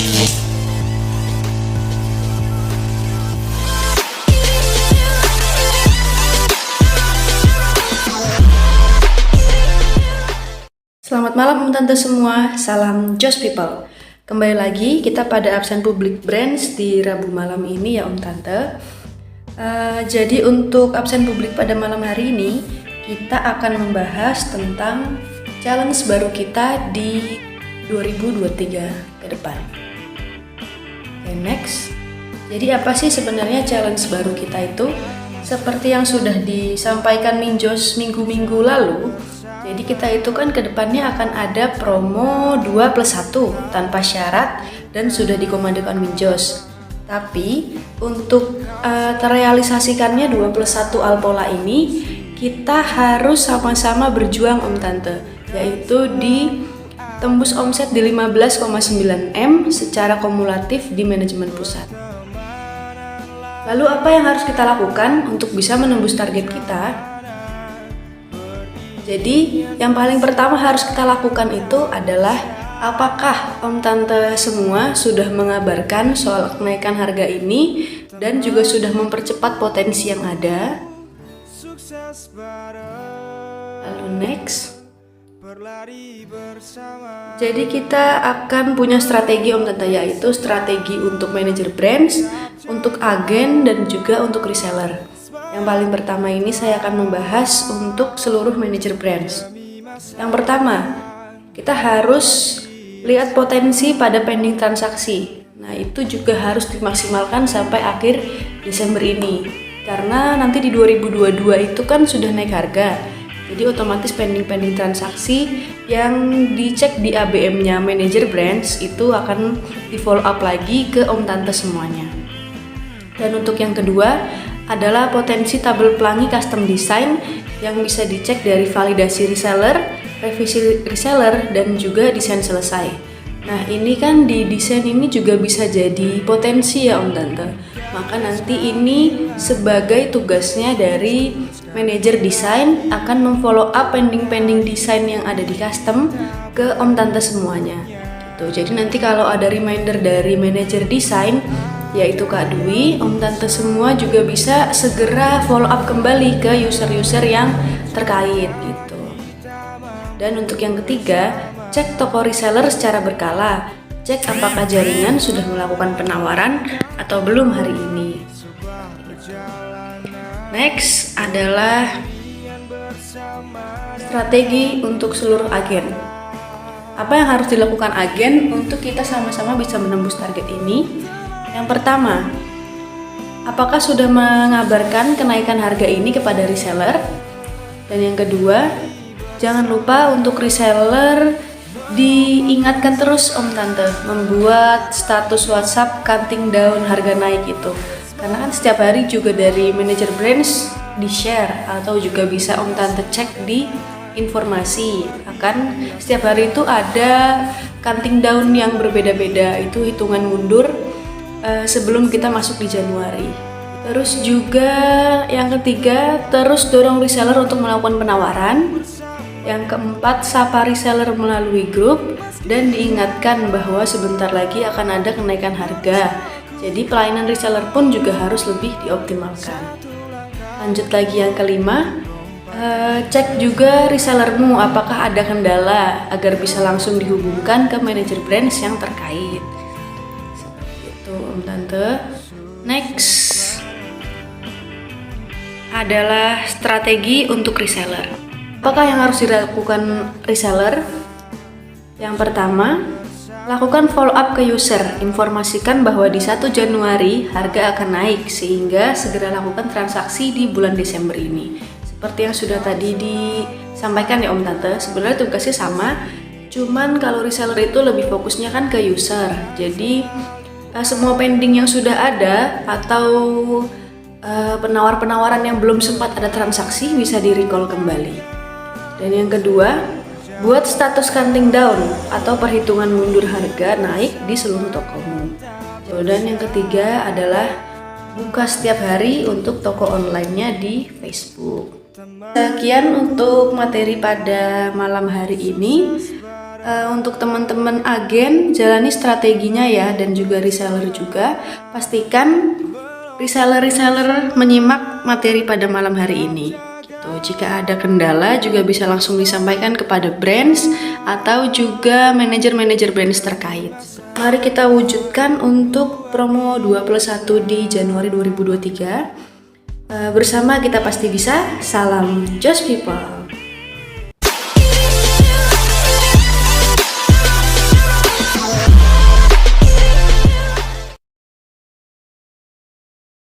Selamat malam Om Tante semua, salam Joss People. Kembali lagi kita pada absen publik brands di Rabu malam ini ya Om Tante. Jadi untuk absen publik pada malam hari ini kita akan membahas tentang challenge baru kita di 2023 ke depan. Oke, next. Jadi apa sih sebenarnya challenge baru kita itu? Seperti yang sudah disampaikan Minjos minggu-minggu lalu, jadi kita itu kan kedepannya akan ada promo 2+1 tanpa syarat dan sudah dikomandokan Minjos. Tapi untuk terrealisasikannya 2+1 Alpola ini kita harus sama-sama berjuang Om Tante, yaitu di tembus omset di 15,9 M secara kumulatif di manajemen pusat. Lalu apa yang harus kita lakukan untuk bisa menembus target kita? Jadi yang paling pertama harus kita lakukan itu adalah apakah Om Tante semua sudah mengabarkan soal kenaikan harga ini dan juga sudah mempercepat potensi yang ada. Lalu next. Jadi kita akan punya strategi Om Tante, yaitu strategi untuk manajer brands, untuk agen dan juga untuk reseller. Yang paling pertama ini saya akan membahas untuk seluruh manajer brands. Yang pertama, kita harus lihat potensi pada pending transaksi. Nah, itu juga harus dimaksimalkan sampai akhir Desember ini. Karena nanti di 2022 itu kan sudah naik harga. Jadi otomatis pending transaksi yang dicek di ABM-nya manajer brands itu akan di follow up lagi ke Om Tante semuanya. Dan untuk yang kedua adalah potensi tabel pelangi custom design yang bisa dicek dari validasi reseller, revisi reseller, dan juga desain selesai. Nah ini kan di desain ini juga bisa jadi potensi ya Om Tante. Maka nanti ini sebagai tugasnya dari manajer desain akan memfollow up pending desain yang ada di custom ke Om Tante semuanya. Gitu. Jadi nanti kalau ada reminder dari manajer desain yaitu Kak Dwi, Om Tante semua juga bisa segera follow up kembali ke user-user yang terkait gitu. Dan untuk yang ketiga, cek toko reseller secara berkala. Cek apakah jaringan sudah melakukan penawaran atau belum hari ini. Next adalah strategi untuk seluruh agen. Apa yang harus dilakukan agen untuk kita sama-sama bisa menembus target ini? Yang pertama, apakah sudah mengabarkan kenaikan harga ini kepada reseller? Dan yang kedua, jangan lupa untuk reseller diingatkan terus Om Tante membuat status WhatsApp counting down harga naik itu. Karena kan setiap hari juga dari manajer brands di-share atau juga bisa Om Tante cek di informasi. Akan setiap hari itu ada counting down yang berbeda-beda, itu hitungan mundur sebelum kita masuk di Januari. Terus juga yang ketiga, terus dorong reseller untuk melakukan penawaran. Yang keempat, sapa reseller melalui grup dan diingatkan bahwa sebentar lagi akan ada kenaikan harga. Jadi pelayanan reseller pun juga harus lebih dioptimalkan. Lanjut lagi yang kelima, cek juga resellermu apakah ada kendala agar bisa langsung dihubungkan ke manajer brands yang terkait. Om Tante. Next adalah strategi untuk reseller. Apakah yang harus dilakukan reseller? Yang pertama, lakukan follow up ke user. Informasikan bahwa di 1 Januari harga akan naik sehingga segera lakukan transaksi di bulan Desember ini. Seperti yang sudah tadi disampaikan ya Om Tante, sebenarnya tugasnya sama, cuman kalau reseller itu lebih fokusnya kan ke user. Jadi semua pending yang sudah ada atau penawar-penawaran yang belum sempat ada transaksi bisa di-recall kembali. Dan yang kedua, buat status counting down atau perhitungan mundur harga naik di seluruh tokomu. Dan yang ketiga adalah buka setiap hari untuk toko online-nya di Facebook. Sekian untuk materi pada malam hari ini. Untuk teman-teman agen, jalani strateginya ya, dan juga reseller juga. Pastikan reseller-reseller menyimak materi pada malam hari ini. Gitu. Jika ada kendala juga bisa langsung disampaikan kepada brands atau juga manajer-manajer brands terkait. Mari kita wujudkan untuk promo 2+1 di Januari 2023. Bersama kita pasti bisa. Salam Just People.